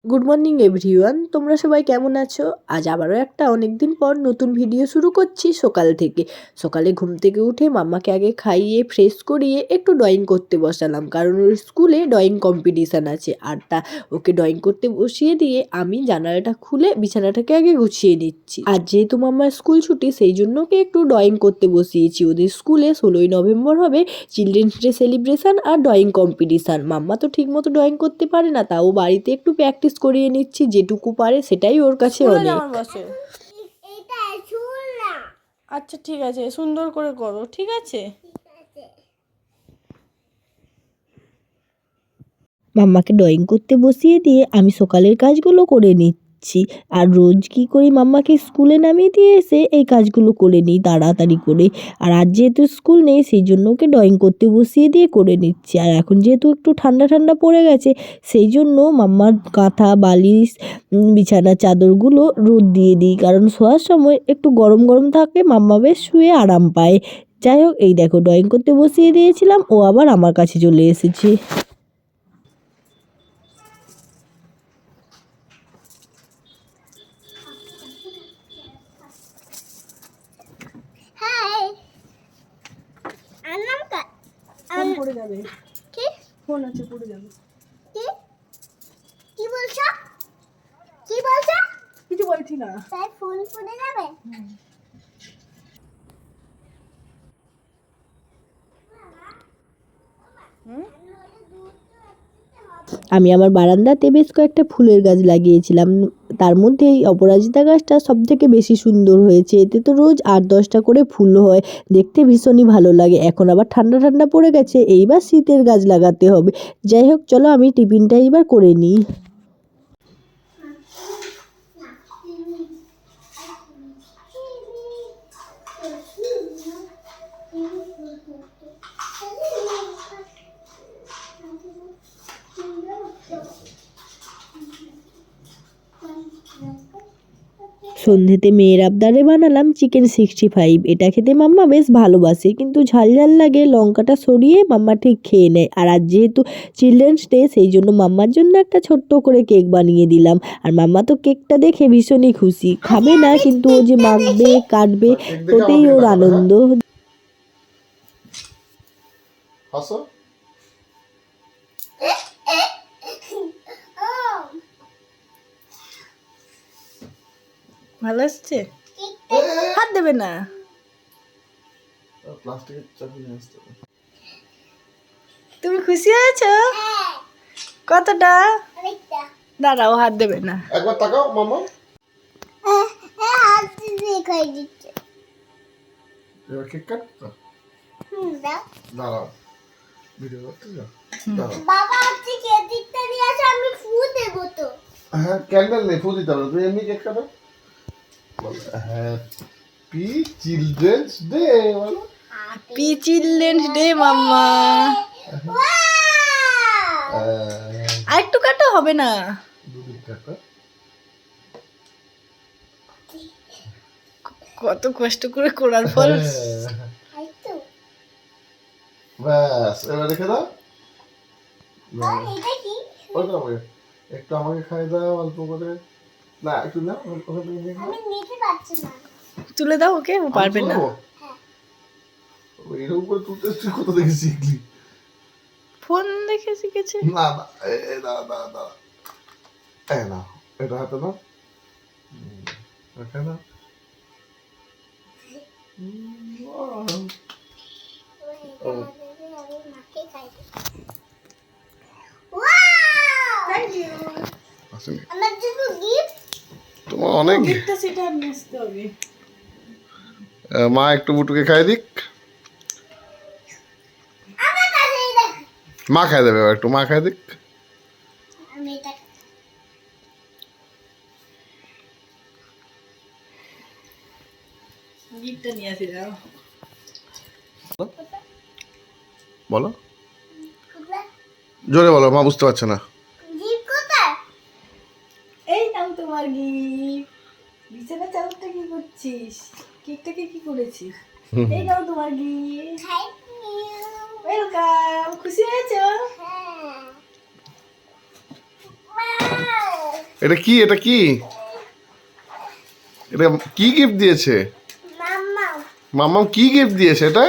Good morning everyone, তোমরা সবাই কেমন আছো? আজ আবারও একটা অনেকদিন পর নতুন ভিডিও শুরু করছি সকাল থেকে। সকালে ঘুম থেকে উঠে মাম্মাকে আগে খাইয়ে ফ্রেশ করিয়ে একটু ড্রয়িং করতে বসালাম, কারণ ওর স্কুলে ড্রয়িং কম্পিটিশান আছে। আর ওকে ড্রয়িং করতে বসিয়ে দিয়ে আমি জানালাটা খুলে বিছানাটাকে আগে গুছিয়ে নিচ্ছি। আর যেহেতু মাম্মার স্কুল ছুটি, সেই জন্য ওকে একটু ড্রয়িং করতে বসিয়েছি। ওদের স্কুলে 16ই নভেম্বর হবে চিলড্রেন্স ডে সেলিব্রেশন আর ড্রয়িং কম্পিটিশান। মাম্মা তো ঠিক মতো ড্রয়িং করতে পারে না, তাও বাড়িতে একটু প্র্যাকটিস করিয়ে নিচ্ছি, যেটুকু পারে সেটাই ওর কাছে অনেক। আচ্ছা ঠিক আছে, সুন্দর করে করো, ঠিক আছে। মাম্মাকে ড্রয়িং করতে বসিয়ে দিয়ে আমি সকালের কাজগুলো করে নিচ্ছি। আর রোজ কি করি, মাম্মাকে স্কুলে নামিয়ে দিয়ে এসে এই কাজগুলো করে নিই তাড়াতাড়ি করে। আর আজ যেহেতু স্কুল নেই, সেই জন্য ওকে ড্রয়িং করতে বসিয়ে দিয়ে করে নিচ্ছি। আর এখন যেহেতু একটু ঠান্ডা ঠান্ডা পড়ে গেছে, সেই জন্য মাম্মার কাঁথা বালিশ বিছানার চাদরগুলো রোদ দিয়ে দিই, কারণ শোয়ার সময় একটু গরম গরম থাকে, মাম্মা বেশ শুয়ে আরাম পায়। যাই হোক, এই দেখো ড্রয়িং করতে বসিয়ে দিয়েছিলাম, ও আবার আমার কাছে চলে এসেছে। ফোন পড়ে যাবে। কি ফোন আছে, পড়ে যাবে। কি কি বলছো? কি বলছো? কিছু বলছি না। তাই ফোন পড়ে যাবে। আমি আমার বারান্দাতে বেশ কয়েকটা ফুলের গাছ লাগিয়েছিলাম, তার মধ্যে এই অপরাজিতা গাছটা সবথেকে বেশি সুন্দর হয়েছে। এতে তো রোজ 8-10টা করে ফুল হয়, দেখতে ভীষণই ভালো লাগে। এখন আবার ঠান্ডা ঠান্ডা পড়ে গেছে, এইবার শীতের গাছ লাগাতে হবে। যাই হোক, চলো আমি টিফিনটা এইবার করে নিই। সন্ধ্যেতে মেয়ের আবদারে বানালাম চিকেন 65। এটা খেতে মাম্মা বেশ ভালোবাসে, কিন্তু ঝাল ঝাল লাগে, লঙ্কাটা সরিয়ে মাম্মা ঠিক খেয়ে নেয়। আর আজ যেহেতু চিলড্রেন্স ডে, সেই জন্য মাম্মার জন্য একটা ছোট্ট করে কেক বানিয়ে দিলাম। আর মাম্মা তো কেকটা দেখে ভীষণই খুশি, খাবে না কিন্তু ও যে মাখবে কাটবে ওতেই ওর আনন্দ। ভালো আসছে? হাত দেবে না। তুমি খুশি হয়েছো? কতটা? দাঁড়াও, হাত দেবে না। একবার তাকাও মামা। হাত দিয়ে খাই দিচ্ছে। এবার কেক কাট তো। দাঁড়াও, ভিডিও করতে যাও। বাবা আজকে কেকটা নিয়ে আসো, আমি ফু দেব তো। হ্যাঁ, ক্যান্ডেল নেই, ফু দিতে হবে। তুই এমনি কেক কাটো। হ্যাপি চিলড্রেন্স ডে বলো। হ্যাপি চিলড্রেন্স ডে মাম্মা। আর একটু কাটো, হবে না। দুদিন কাটো। কত কষ্ট করে করার পর ব্যাস, এবার রেখে দাও। একটু আমাকে খাই দাও অল্প করে। না, একটু না, তুলে দাও ওকে, ও পারবে না। এরকম করে তুলতে তুই কোথা থেকে শিখলি? ফোন দেখে শিখেছে। না না, না না না, না, এটা হাতে না, রেখে দাও। তোমার অনেক মা একটু বুটুকে খাই দিক। মা খাই দেবে, একটু মা খাই দিক। বলো, জোরে বলো, মা বুঝতে পারছে না। এই নাও তোমার গিফট। বিছানা চাদরটা কি করছিস? কেকটাকে কি করেছিস? এই নাও তোমার গিফট। ওয়েলকাম। খুশি হয়েছো? এটা কি এটা কি এটা কি গিফট দিয়েছে? মাম্মাম কি গিফট দিয়েছে এটা?